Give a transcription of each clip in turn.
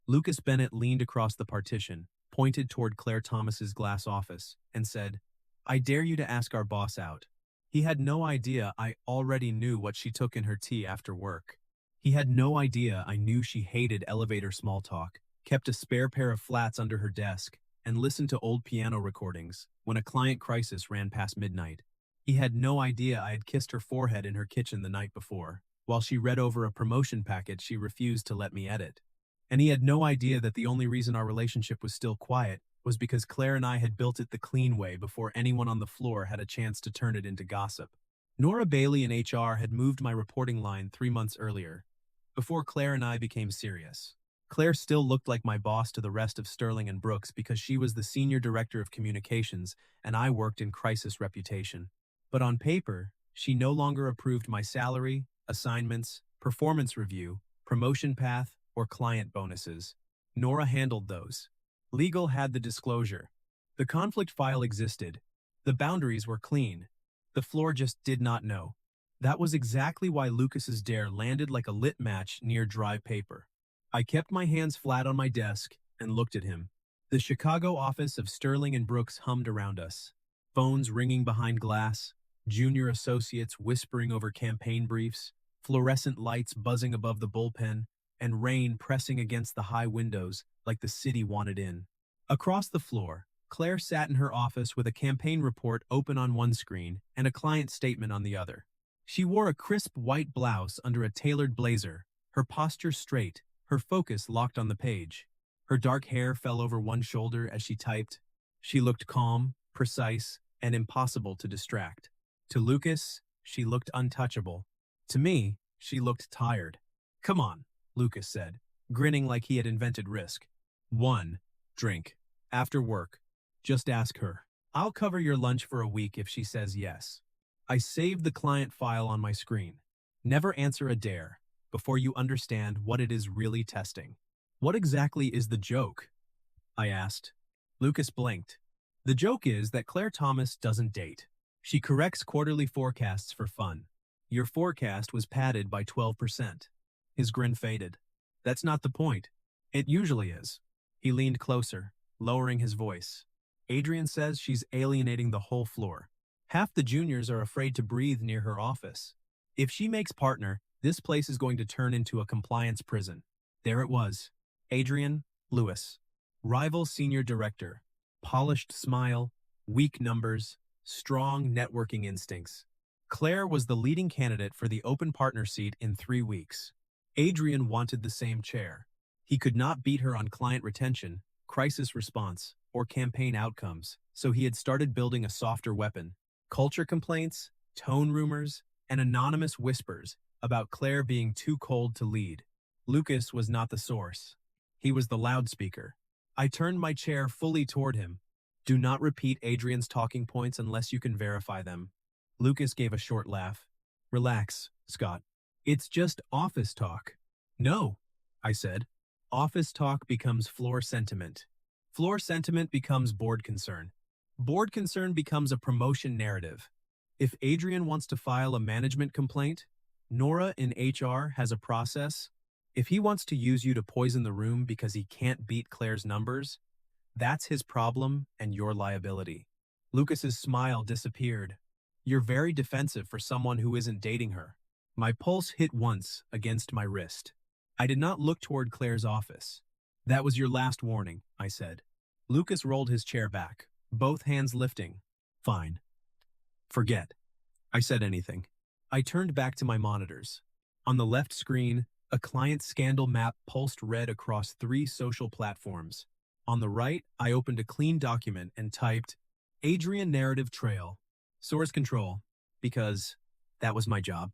Lucas Bennett leaned across the partition, pointed toward Claire Thomas's glass office, and said, "I dare you to ask our boss out." He had no idea I already knew what she took in her tea after work. He had no idea I knew she hated elevator small talk, kept a spare pair of flats under her desk, and listened to old piano recordings when a client crisis ran past midnight. He had no idea I had kissed her forehead in her kitchen the night before, while she read over a promotion package she refused to let me edit. And he had no idea that the only reason our relationship was still quiet was because Claire and I had built it the clean way before anyone on the floor had a chance to turn it into gossip. Nora Bailey in HR had moved my reporting line 3 months earlier, before Claire and I became serious. Claire still looked like my boss to the rest of Sterling and Brooks because she was the senior director of communications and I worked in crisis reputation. But on paper, she no longer approved my salary, assignments, performance review, promotion path, or client bonuses. Nora handled those. Legal had the disclosure. The conflict file existed. The boundaries were clean. The floor just did not know. That was exactly why Lucas's dare landed like a lit match near dry paper. I kept my hands flat on my desk and looked at him. The Chicago office of Sterling and Brooks hummed around us. Phones ringing behind glass, junior associates whispering over campaign briefs, fluorescent lights buzzing above the bullpen, and rain pressing against the high windows like the city wanted in. Across the floor, Claire sat in her office with a campaign report open on one screen and a client statement on the other. She wore a crisp white blouse under a tailored blazer, her posture straight, her focus locked on the page. Her dark hair fell over one shoulder as she typed. She looked calm, precise, and impossible to distract. To Lucas, she looked untouchable. To me, she looked tired. "Come on," Lucas said, grinning like he had invented risk. "One drink. After work. Just ask her. I'll cover your lunch for a week if she says yes." I saved the client file on my screen. Never answer a dare before you understand what it is really testing. "What exactly is the joke?" I asked. Lucas blinked. "The joke is that Claire Thomas doesn't date. She corrects quarterly forecasts for fun. Your forecast was padded by 12%. His grin faded. "That's not the point. It usually is." He leaned closer, lowering his voice. "Adrian says she's alienating the whole floor. Half the juniors are afraid to breathe near her office. If she makes partner, this place is going to turn into a compliance prison." There it was. Adrian Lewis, rival senior director, polished smile, weak numbers, strong networking instincts. Claire was the leading candidate for the open partner seat in 3 weeks. Adrian wanted the same chair. He could not beat her on client retention, crisis response, or campaign outcomes, so he had started building a softer weapon. Culture complaints, tone rumors, and anonymous whispers about Claire being too cold to lead. Lucas was not the source. He was the loudspeaker. I turned my chair fully toward him. "Do not repeat Adrian's talking points unless you can verify them." Lucas gave a short laugh. "Relax, Scott. It's just office talk." "No," I said. "Office talk becomes floor sentiment. Floor sentiment becomes board concern. Board concern becomes a promotion narrative. If Adrian wants to file a management complaint, Nora in HR has a process. If he wants to use you to poison the room because he can't beat Claire's numbers, that's his problem and your liability." Lucas's smile disappeared. "You're very defensive for someone who isn't dating her." My pulse hit once against my wrist. I did not look toward Claire's office. "That was your last warning," I said. Lucas rolled his chair back, both hands lifting. "Fine. Forget I said anything." I turned back to my monitors. On the left screen, a client scandal map pulsed red across 3 social platforms. On the right, I opened a clean document and typed, "Adrian Narrative Trail. Source Control." Because that was my job.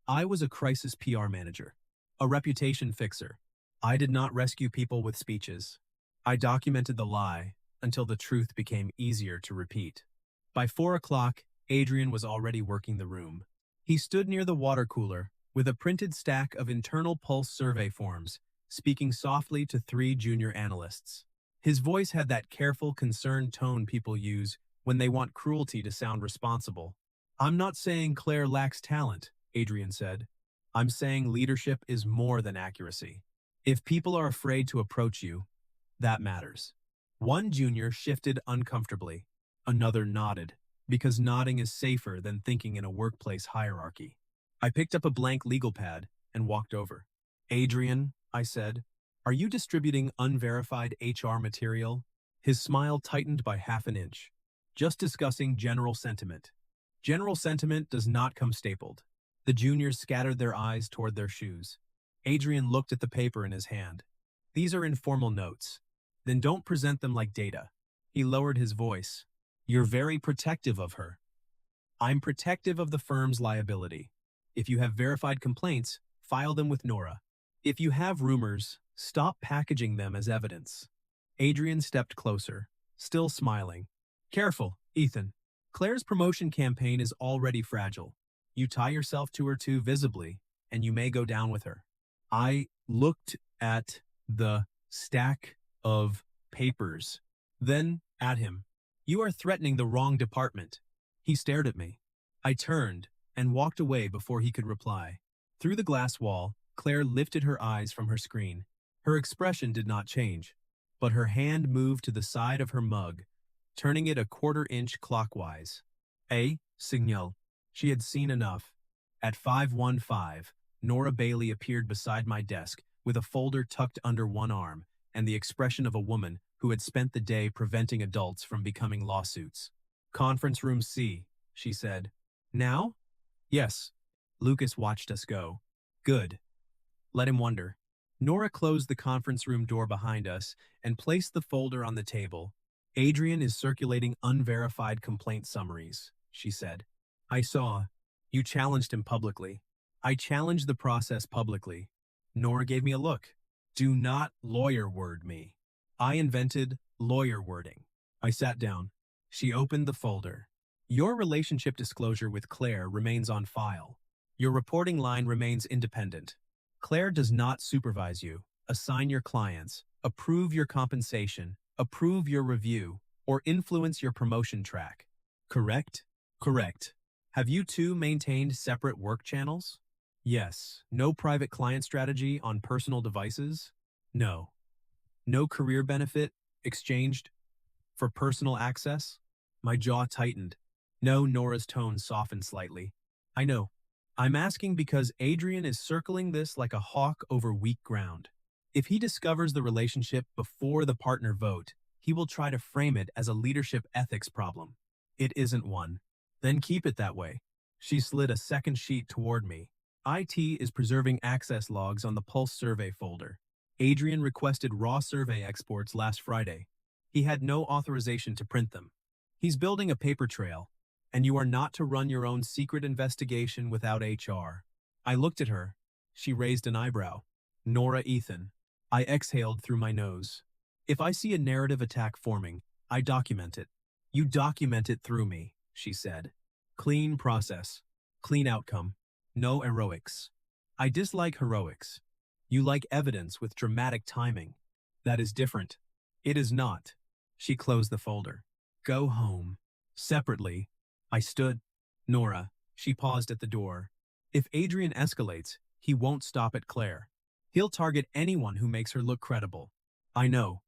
I was a crisis PR manager, a reputation fixer. I did not rescue people with speeches. I documented the lie until the truth became easier to repeat. By 4 o'clock, Adrian was already working the room. He stood near the water cooler with a printed stack of internal pulse survey forms, speaking softly to 3 junior analysts. His voice had that careful, concerned tone people use when they want cruelty to sound responsible. "I'm not saying Claire lacks talent," Adrian said. "I'm saying leadership is more than accuracy. If people are afraid to approach you, that matters. One junior shifted uncomfortably. Another nodded, because nodding is safer than thinking in a workplace hierarchy. I picked up a blank legal pad and walked over. Adrian, I said, are you distributing unverified HR material? His smile tightened by half an inch. Just discussing general sentiment. General sentiment does not come stapled. The juniors scattered their eyes toward their shoes. Adrian looked at the paper in his hand. These are informal notes. Then don't present them like data. He lowered his voice. You're very protective of her. I'm protective of the firm's liability. If you have verified complaints, file them with Nora. If you have rumors, stop packaging them as evidence. Adrian stepped closer, still smiling. Careful, Ethan. Claire's promotion campaign is already fragile. You tie yourself to her too visibly, and you may go down with her. I looked at the stack of papers, then at him. You are threatening the wrong department. He stared at me. I turned and walked away before he could reply. Through the glass wall, Claire lifted her eyes from her screen. Her expression did not change, but her hand moved to the side of her mug, turning it a quarter-inch clockwise. Signal. She had seen enough. At 5:15, Nora Bailey appeared beside my desk with a folder tucked under one arm and the expression of a woman who had spent the day preventing adults from becoming lawsuits. Conference room C, she said. Now? Yes. Lucas watched us go. Good. Let him wonder. Nora closed the conference room door behind us and placed the folder on the table. Adrian is circulating unverified complaint summaries, she said. I saw. You challenged him publicly. I challenged the process publicly. Nora gave me a look. Do not lawyer word me. I invented lawyer wording. I sat down. She opened the folder. Your relationship disclosure with Claire remains on file. Your reporting line remains independent. Claire does not supervise you, assign your clients, approve your compensation, approve your review, or influence your promotion track. Correct? Correct. Have you two maintained separate work channels? Yes. No private client strategy on personal devices? No. No career benefit exchanged for personal access? My jaw tightened. No, Nora's tone softened slightly. I know. I'm asking because Adrian is circling this like a hawk over weak ground. If he discovers the relationship before the partner vote, he will try to frame it as a leadership ethics problem. It isn't one. Then keep it that way. She slid a second sheet toward me. IT is preserving access logs on the Pulse survey folder. Adrian requested raw survey exports last Friday. He had no authorization to print them. He's building a paper trail, and you are not to run your own secret investigation without HR. I looked at her. She raised an eyebrow. Nora Ethan. I exhaled through my nose. If I see a narrative attack forming, I document it. You document it through me, she said. Clean process. Clean outcome. No heroics. I dislike heroics. You like evidence with dramatic timing. That is different. It is not. She closed the folder. Go home. Separately. I stood. Nora. She paused at the door. If Adrian escalates, he won't stop at Claire. He'll target anyone who makes her look credible. I know,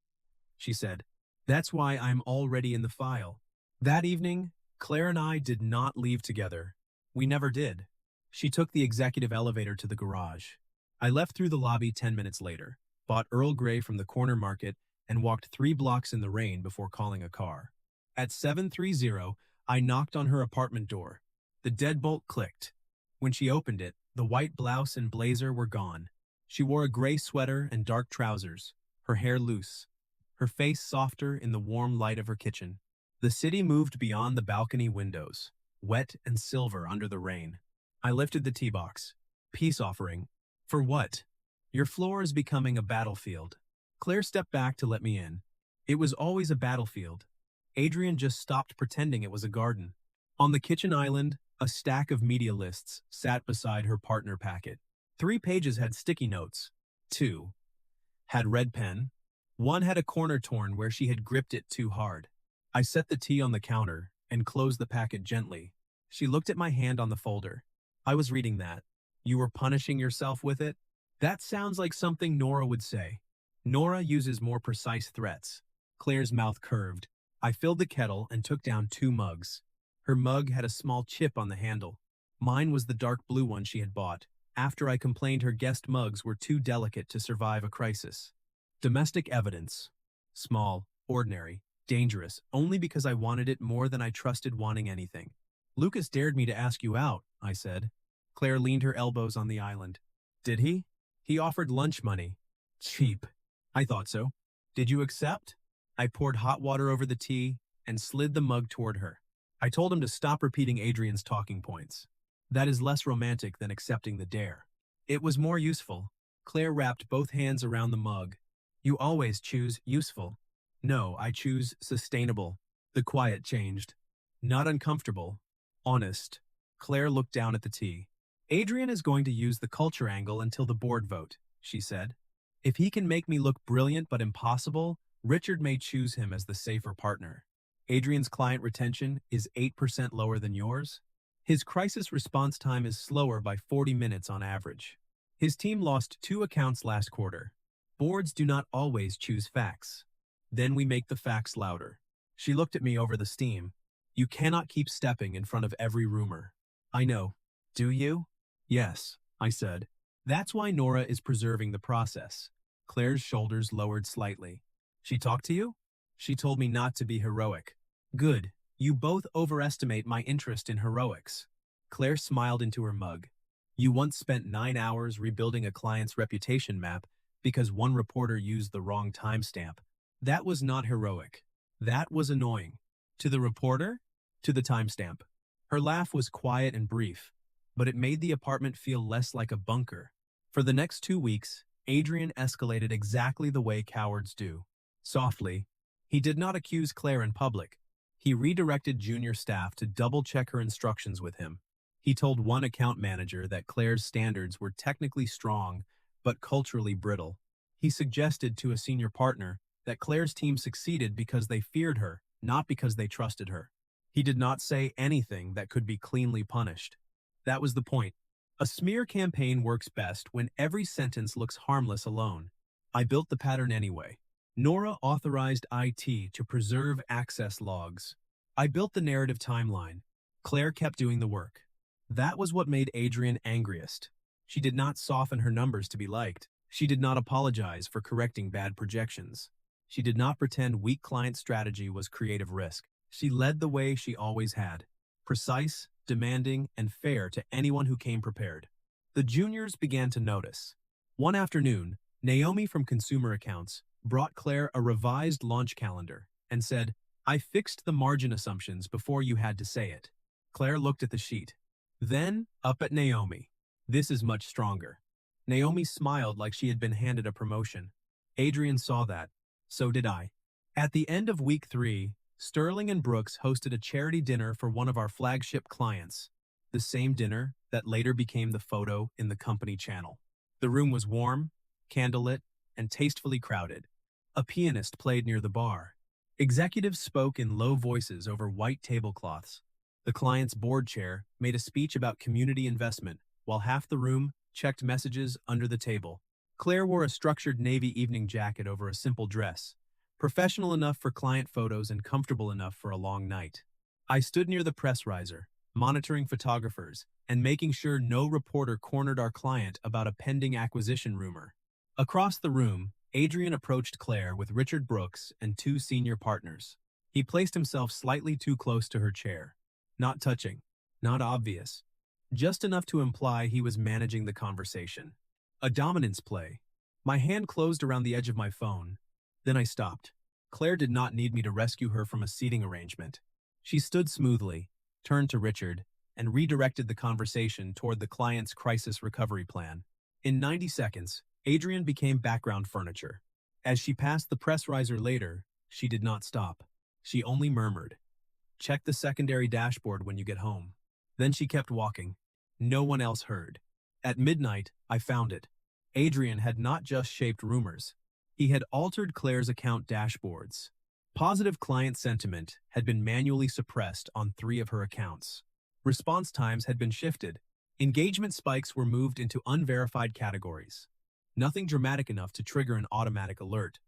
she said. That's why I'm already in the file. That evening, Claire and I did not leave together. We never did. She took the executive elevator to the garage. I left through the lobby 10 minutes later, bought Earl Grey from the corner market, and walked 3 blocks in the rain before calling a car. At 7:30, I knocked on her apartment door. The deadbolt clicked. When she opened it, the white blouse and blazer were gone. She wore a gray sweater and dark trousers, her hair loose, her face softer in the warm light of her kitchen. The city moved beyond the balcony windows, wet and silver under the rain. I lifted the tea box. Peace offering. For what? Your floor is becoming a battlefield. Claire stepped back to let me in. It was always a battlefield. Adrian just stopped pretending it was a garden. On the kitchen island, a stack of media lists sat beside her partner packet. 3 pages had sticky notes. 2 had red pen. 1 had a corner torn where she had gripped it too hard. I set the tea on the counter and closed the packet gently. She looked at my hand on the folder. I was reading that. You were punishing yourself with it? That sounds like something Nora would say. Nora uses more precise threats. Claire's mouth curved. I filled the kettle and took down 2 mugs. Her mug had a small chip on the handle. Mine was the dark blue one she had bought, after I complained her guest mugs were too delicate to survive a crisis. Domestic evidence. Small, ordinary, dangerous, only because I wanted it more than I trusted wanting anything. Lucas dared me to ask you out, I said. Claire leaned her elbows on the island. Did he? He offered lunch money. Cheap. I thought so. Did you accept? I poured hot water over the tea and slid the mug toward her. I told him to stop repeating Adrian's talking points. That is less romantic than accepting the dare. It was more useful. Claire wrapped both hands around the mug. You always choose useful. No, I choose sustainable. The quiet changed. Not uncomfortable. Honest. Claire looked down at the tea. Adrian is going to use the culture angle until the board vote, she said. If he can make me look brilliant but impossible, Richard may choose him as the safer partner. Adrian's client retention is 8% lower than yours. His crisis response time is slower by 40 minutes on average. His team lost 2 accounts last quarter. Boards do not always choose facts. Then we make the facts louder. She looked at me over the steam. You cannot keep stepping in front of every rumor. I know. Do you? Yes, I said. That's why Nora is preserving the process. Claire's shoulders lowered slightly. She talked to you? She told me not to be heroic. Good. You both overestimate my interest in heroics. Claire smiled into her mug. You once spent 9 hours rebuilding a client's reputation map because one reporter used the wrong timestamp. That was not heroic. That was annoying. To the reporter? To the timestamp. Her laugh was quiet and brief, but it made the apartment feel less like a bunker. For the next 2 weeks, Adrian escalated exactly the way cowards do. Softly. He did not accuse Claire in public. He redirected junior staff to double-check her instructions with him. He told one account manager that Claire's standards were technically strong, but culturally brittle. He suggested to a senior partner that Claire's team succeeded because they feared her, not because they trusted her. He did not say anything that could be cleanly punished. That was the point. A smear campaign works best when every sentence looks harmless alone. I built the pattern anyway. Nora authorized IT to preserve access logs. I built the narrative timeline. Claire kept doing the work. That was what made Adrian angriest. She did not soften her numbers to be liked. She did not apologize for correcting bad projections. She did not pretend weak client strategy was creative risk. She led the way she always had. Precise, demanding, and fair to anyone who came prepared. The juniors began to notice. One afternoon, Naomi from Consumer Accounts brought Claire a revised launch calendar and said, I fixed the margin assumptions before you had to say it. Claire looked at the sheet. Then, up at Naomi. This is much stronger. Naomi smiled like she had been handed a promotion. Adrian saw that. So did I. At the end of week 3, Sterling and Brooks hosted a charity dinner for one of our flagship clients. The same dinner that later became the photo in the company channel. The room was warm, candlelit, and tastefully crowded. A pianist played near the bar. Executives spoke in low voices over white tablecloths. The client's board chair made a speech about community investment, while half the room checked messages under the table. Claire wore a structured navy evening jacket over a simple dress, professional enough for client photos and comfortable enough for a long night. I stood near the press riser, monitoring photographers and making sure no reporter cornered our client about a pending acquisition rumor. Across the room, Adrian approached Claire with Richard Brooks and 2 senior partners. He placed himself slightly too close to her chair. Not touching, not obvious, just enough to imply he was managing the conversation. A dominance play. My hand closed around the edge of my phone. Then I stopped. Claire did not need me to rescue her from a seating arrangement. She stood smoothly, turned to Richard, and redirected the conversation toward the client's crisis recovery plan. In 90 seconds, Adrian became background furniture. As she passed the press riser later, she did not stop. She only murmured, "Check the secondary dashboard when you get home." Then she kept walking. No one else heard. At midnight, I found it. Adrian had not just shaped rumors. He had altered Claire's account dashboards. Positive client sentiment had been manually suppressed on 3 of her accounts. Response times had been shifted. Engagement spikes were moved into unverified categories. Nothing dramatic enough to trigger an automatic alert.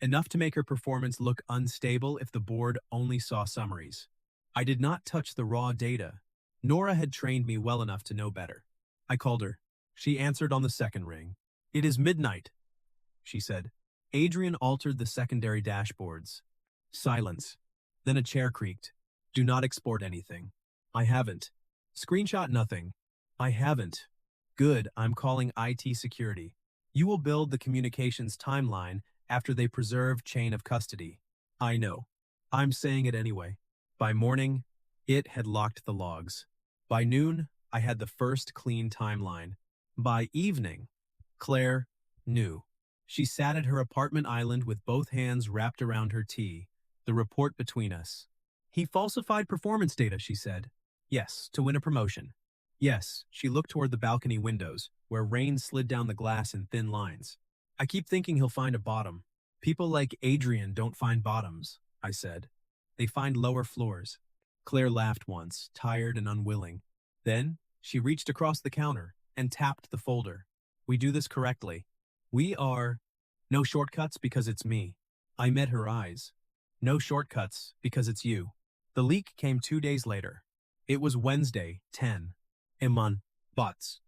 Enough to make her performance look unstable if the board only saw summaries. I did not touch the raw data. Nora had trained me well enough to know better. I called her. She answered on the second ring. "It is midnight," she said. Adrian altered the secondary dashboards. Silence. Then a chair creaked. "Do not export anything." "I haven't." "Screenshot nothing." "I haven't." "Good, I'm calling IT security. You will build the communications timeline after they preserve chain of custody." "I know. I'm saying it anyway." By morning, it had locked the logs. By noon, I had the first clean timeline. By evening, Claire knew. She sat at her apartment island with both hands wrapped around her tea, the report between us. "He falsified performance data," she said. "Yes, to win a promotion." "Yes," she looked toward the balcony windows, where rain slid down the glass in thin lines. "I keep thinking he'll find a bottom." "People like Adrian don't find bottoms," I said. "They find lower floors." Claire laughed once, tired and unwilling. Then, she reached across the counter and tapped the folder. "We do this correctly. We are... No shortcuts because it's me." I met her eyes. "No shortcuts because it's you." The leak came 2 days later. It was Wednesday, 10. Eman. Bots.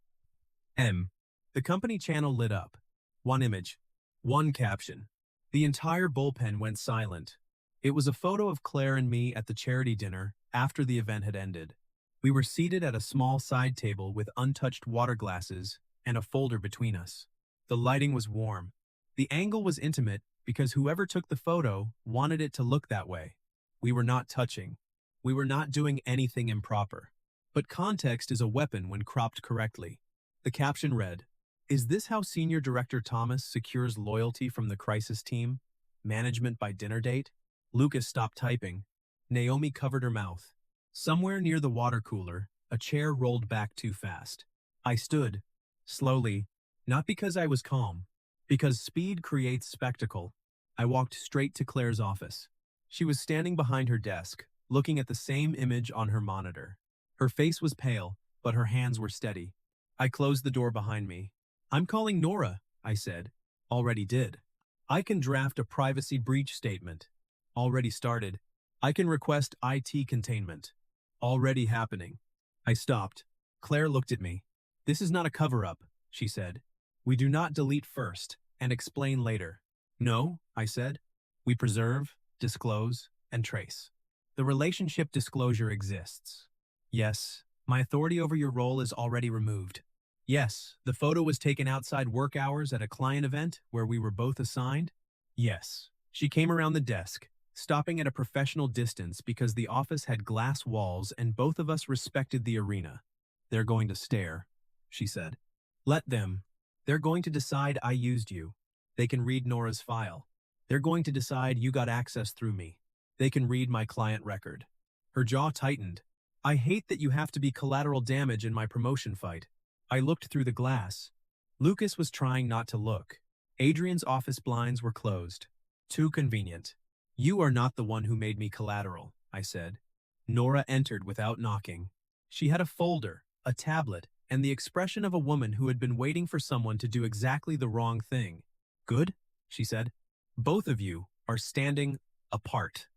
M. The company channel lit up. One image. One caption. The entire bullpen went silent. It was a photo of Claire and me at the charity dinner after the event had ended. We were seated at a small side table with untouched water glasses and a folder between us. The lighting was warm. The angle was intimate because whoever took the photo wanted it to look that way. We were not touching. We were not doing anything improper. But context is a weapon when cropped correctly. The caption read, "Is this how Senior Director Thomas secures loyalty from the crisis team? Management by dinner date?" Lucas stopped typing. Naomi covered her mouth. Somewhere near the water cooler, a chair rolled back too fast. I stood, slowly, not because I was calm, because speed creates spectacle. I walked straight to Claire's office. She was standing behind her desk, looking at the same image on her monitor. Her face was pale, but her hands were steady. I closed the door behind me. "I'm calling Nora," I said. "Already did." "I can draft a privacy breach statement." "Already started." "I can request IT containment." "Already happening." I stopped. Claire looked at me. "This is not a cover-up," she said. "We do not delete first and explain later." "No," I said. "We preserve, disclose, and trace." "The relationship disclosure exists." "Yes. My authority over your role is already removed." "Yes. The photo was taken outside work hours at a client event where we were both assigned." "Yes." She came around the desk, stopping at a professional distance because the office had glass walls and both of us respected the arena. "They're going to stare," she said. "Let them. They're going to decide I used you. They can read Nora's file. They're going to decide you got access through me. They can read my client record." Her jaw tightened. "I hate that you have to be collateral damage in my promotion fight." I looked through the glass. Lucas was trying not to look. Adrian's office blinds were closed. "Too convenient." "You are not the one who made me collateral," I said. Nora entered without knocking. She had a folder, a tablet, and the expression of a woman who had been waiting for someone to do exactly the wrong thing. "Good," she said. "Both of you are standing apart."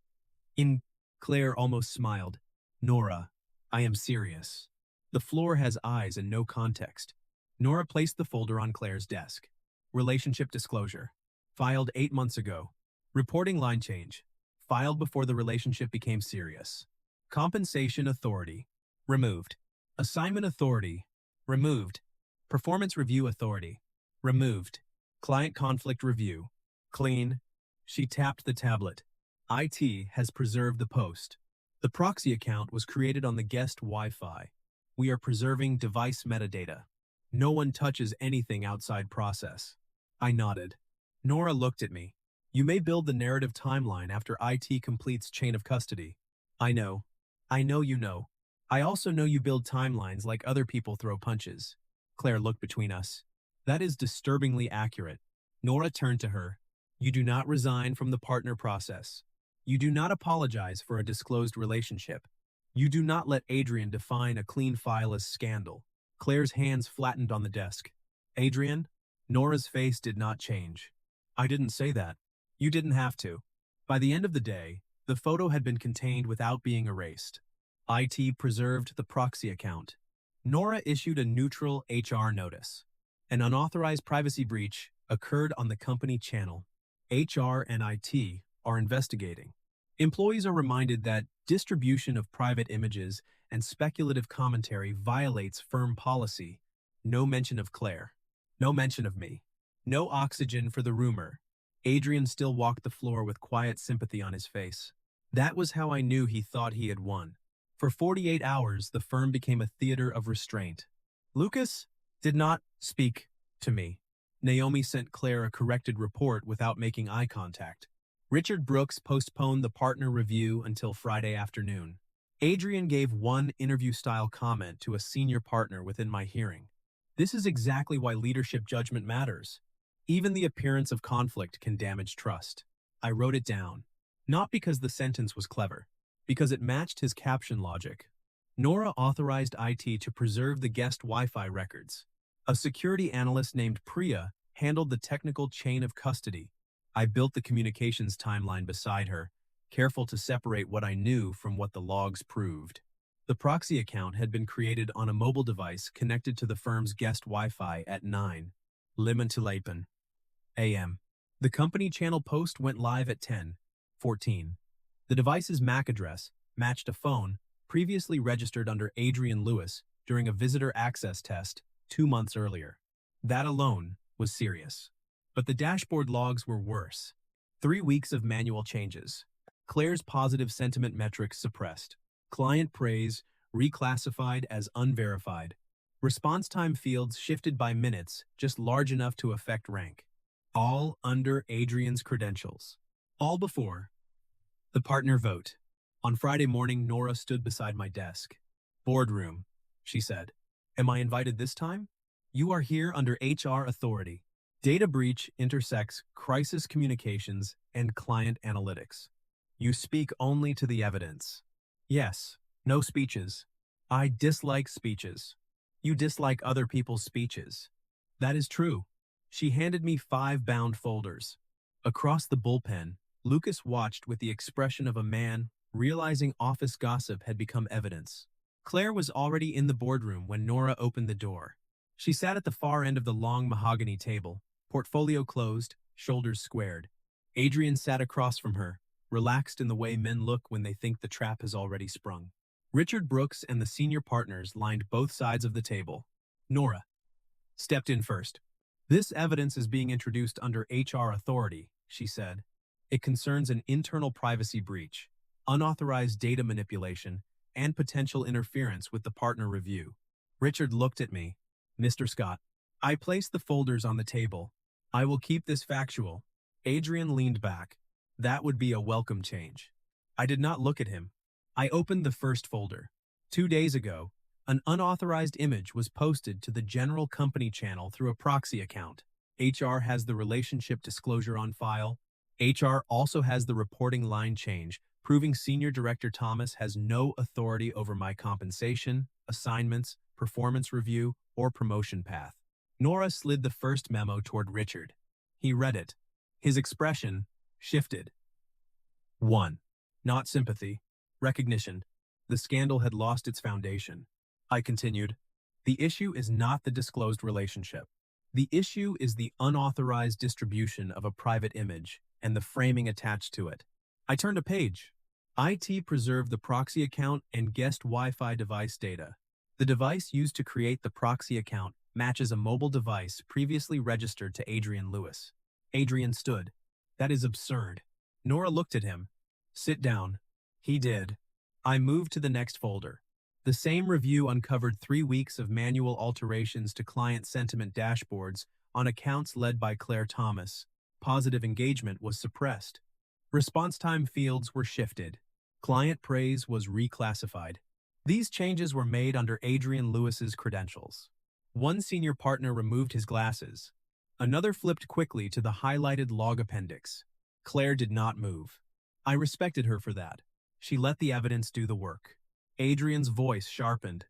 Claire almost smiled. "Nora, I am serious. The floor has eyes and no context." Nora placed the folder on Claire's desk. "Relationship disclosure. Filed 8 months ago. Reporting line change. Filed before the relationship became serious. Compensation authority. Removed. Assignment authority. Removed. Performance review authority. Removed. Client conflict review. Clean." She tapped the tablet. "IT has preserved the post. The proxy account was created on the guest Wi-Fi. We are preserving device metadata. No one touches anything outside process." I nodded. Nora looked at me. "You may build the narrative timeline after IT completes chain of custody." I know. "I know you know. I also know you build timelines like other people throw punches." Claire looked between us. "That is disturbingly accurate." Nora turned to her. "You do not resign from the partner process. You do not apologize for a disclosed relationship. You do not let Adrian define a clean file as scandal." Claire's hands flattened on the desk. "Adrian, Nora's face did not change. I didn't say that. You didn't have to. By the end of the day, the photo had been contained without being erased. IT preserved the proxy account. Nora issued a neutral HR notice. An unauthorized privacy breach occurred on the company channel. HR and IT are investigating. Employees are reminded that distribution of private images and speculative commentary violates firm policy. No mention of Claire. No mention of me. No oxygen for the rumor. Adrian still walked the floor with quiet sympathy on his face. That was how I knew he thought he had won. For 48 hours, the firm became a theater of restraint. Lucas did not speak to me. Naomi sent Claire a corrected report without making eye contact. Richard Brooks postponed the partner review until Friday afternoon. Adrian gave one interview-style comment to a senior partner within my hearing. This is exactly why leadership judgment matters. Even the appearance of conflict can damage trust. I wrote it down. Not because the sentence was clever, because it matched his caption logic. Nora authorized IT to preserve the guest Wi-Fi records. A security analyst named Priya handled the technical chain of custody. I built the communications timeline beside her, careful to separate what I knew from what the logs proved. The proxy account had been created on a mobile device connected to the firm's guest Wi-Fi at 9:11 a.m. The company channel post went live at 10:14. The device's MAC address matched a phone previously registered under Adrian Lewis during a visitor access test 2 months earlier. That alone was serious. But the dashboard logs were worse. 3 weeks of manual changes. Claire's positive sentiment metrics suppressed. Client praise reclassified as unverified. Response time fields shifted by minutes, just large enough to affect rank. All under Adrian's credentials. All before the partner vote. On Friday morning, Nora stood beside my desk. Boardroom, she said. Am I invited this time? You are here under HR authority. Data breach intersects crisis communications and client analytics. You speak only to the evidence. Yes, no speeches. I dislike speeches. You dislike other people's speeches. That is true. She handed me 5 bound folders. Across the bullpen, Lucas watched with the expression of a man realizing office gossip had become evidence. Claire was already in the boardroom when Nora opened the door. She sat at the far end of the long mahogany table, portfolio closed, shoulders squared. Adrian sat across from her, relaxed in the way men look when they think the trap has already sprung. Richard Brooks and the senior partners lined both sides of the table. Nora stepped in first. This evidence is being introduced under HR authority, she said. It concerns an internal privacy breach, unauthorized data manipulation, and potential interference with the partner review. Richard looked at me. Mr. Scott. I placed the folders on the table. I will keep this factual. Adrian leaned back. That would be a welcome change. I did not look at him. I opened the first folder. 2 days ago, an unauthorized image was posted to the general company channel through a proxy account. HR has the relationship disclosure on file. HR also has the reporting line change, proving Senior Director Thomas has no authority over my compensation, assignments, performance review, or promotion path. Nora slid the first memo toward Richard. He read it. His expression shifted. 1. Not sympathy. Recognition. The scandal had lost its foundation. I continued. The issue is not the disclosed relationship. The issue is the unauthorized distribution of a private image and the framing attached to it. I turned a page. IT preserved the proxy account and guest Wi-Fi device data. The device used to create the proxy account matches a mobile device previously registered to Adrian Lewis. Adrian stood. That is absurd. Nora looked at him. Sit down. He did. I moved to the next folder. The same review uncovered 3 weeks of manual alterations to client sentiment dashboards on accounts led by Claire Thomas. Positive engagement was suppressed. Response time fields were shifted. Client praise was reclassified. These changes were made under Adrian Lewis's credentials. One senior partner removed his glasses. Another flipped quickly to the highlighted log appendix. Claire did not move. I respected her for that. She let the evidence do the work. Adrian's voice sharpened.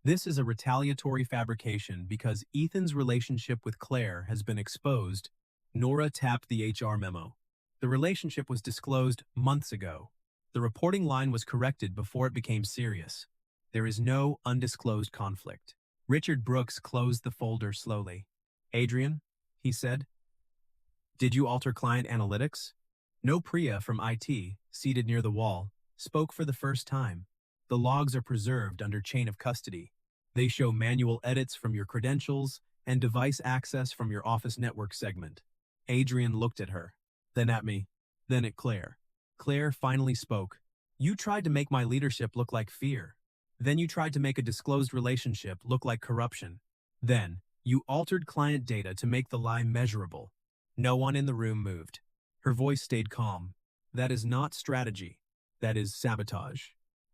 This is a retaliatory fabrication because Ethan's relationship with Claire has been exposed. Nora tapped the HR memo. The relationship was disclosed months ago. The reporting line was corrected before it became serious. There is no undisclosed conflict. Richard Brooks closed the folder slowly. Adrian, he said, did you alter client analytics? No. Priya from IT, seated near the wall, spoke for the first time. The logs are preserved under chain of custody. They show manual edits from your credentials and device access from your office network segment. Adrian looked at her, then at me, then at Claire. Claire finally spoke. You tried to make my leadership look like fear. Then you tried to make a disclosed relationship look like corruption. Then, you altered client data to make the lie measurable. No one in the room moved. Her voice stayed calm. That is not strategy. That is sabotage.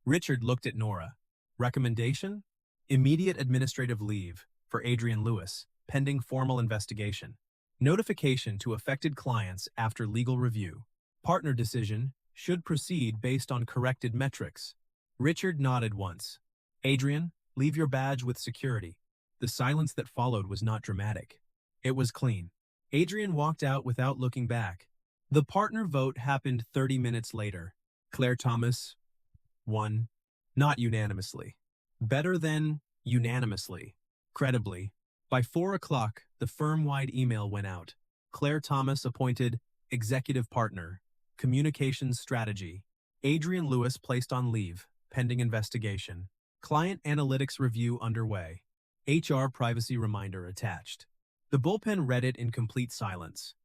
Richard looked at Nora. Recommendation? Immediate administrative leave for Adrian Lewis, pending formal investigation. Notification to affected clients after legal review. Partner decision should proceed based on corrected metrics. Richard nodded once. Adrian, leave your badge with security. The silence that followed was not dramatic. It was clean. Adrian walked out without looking back. The partner vote happened 30 minutes later. Claire Thomas won. Not unanimously. Better than unanimously. Credibly. By 4 o'clock, the firm-wide email went out. Claire Thomas appointed executive partner, communications strategy. Adrian Lewis placed on leave, pending investigation. Client analytics review underway. HR privacy reminder attached. The bullpen read it in complete silence.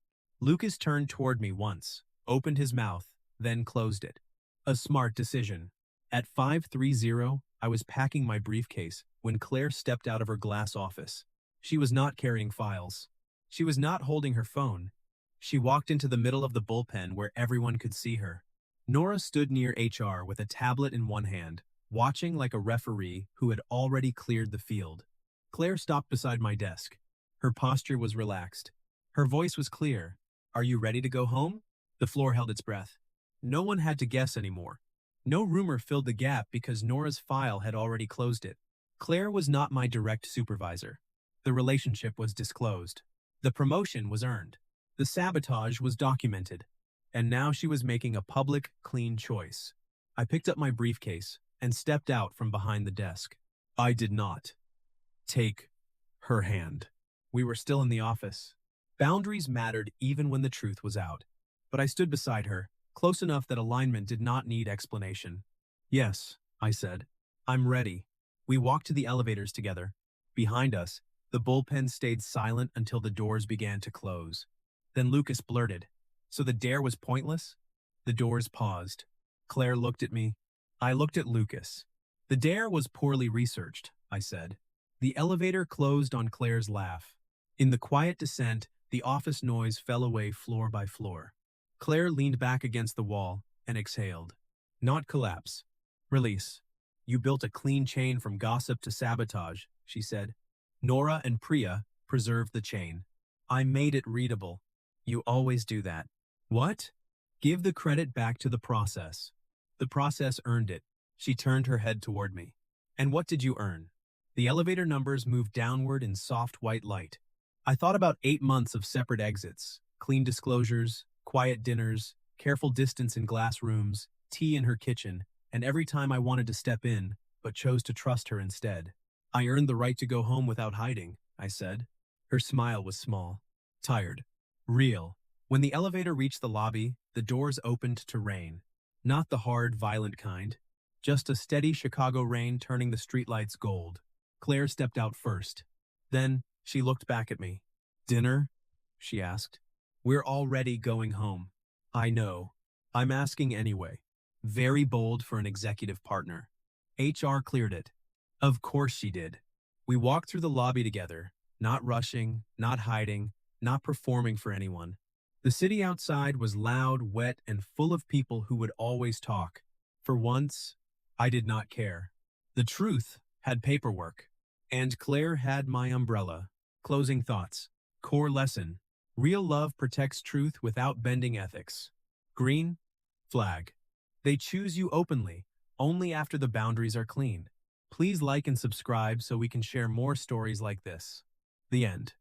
Lucas turned toward me once, opened his mouth, then closed it. A smart decision. At 5:30, I was packing my briefcase when Claire stepped out of her glass office. She was not carrying files. She was not holding her phone. She walked into the middle of the bullpen where everyone could see her. Nora stood near HR with a tablet in one hand, watching like a referee who had already cleared the field. Claire stopped beside my desk. Her posture was relaxed. Her voice was clear. Are you ready to go home? The floor held its breath. No one had to guess anymore. No rumor filled the gap because Nora's file had already closed it. Claire was not my direct supervisor. The relationship was disclosed. The promotion was earned. The sabotage was documented. And now she was making a public, clean choice. I picked up my briefcase and stepped out from behind the desk. I did not take her hand. We were still in the office. Boundaries mattered even when the truth was out. But I stood beside her, close enough that alignment did not need explanation. Yes, I said. I'm ready. We walked to the elevators together. Behind us, the bullpen stayed silent until the doors began to close. Then Lucas blurted, so the dare was pointless? The doors paused. Claire looked at me. I looked at Lucas. The dare was poorly researched, I said. The elevator closed on Claire's laugh. In the quiet descent, the office noise fell away floor by floor. Claire leaned back against the wall and exhaled. Not collapse. Release. You built a clean chain from gossip to sabotage, she said. Nora and Priya preserved the chain. I made it readable. You always do that. What? Give the credit back to the process. The process earned it. She turned her head toward me. And what did you earn? The elevator numbers moved downward in soft white light. I thought about 8 months of separate exits, clean disclosures, quiet dinners, careful distance in glass rooms, tea in her kitchen, and every time I wanted to step in, but chose to trust her instead. I earned the right to go home without hiding, I said. Her smile was small, tired, real. When the elevator reached the lobby, the doors opened to rain. Not the hard, violent kind. Just a steady Chicago rain turning the streetlights gold. Claire stepped out first. Then, she looked back at me. Dinner? She asked. We're already going home. I know. I'm asking anyway. Very bold for an executive partner. HR cleared it. Of course she did. We walked through the lobby together, not rushing, not hiding, not performing for anyone. The city outside was loud, wet, and full of people who would always talk. For once, I did not care. The truth had paperwork. And Claire had my umbrella. Closing thoughts. Core lesson. Real love protects truth without bending ethics. Green? Flag. They choose you openly, only after the boundaries are clean. Please like and subscribe so we can share more stories like this. The end.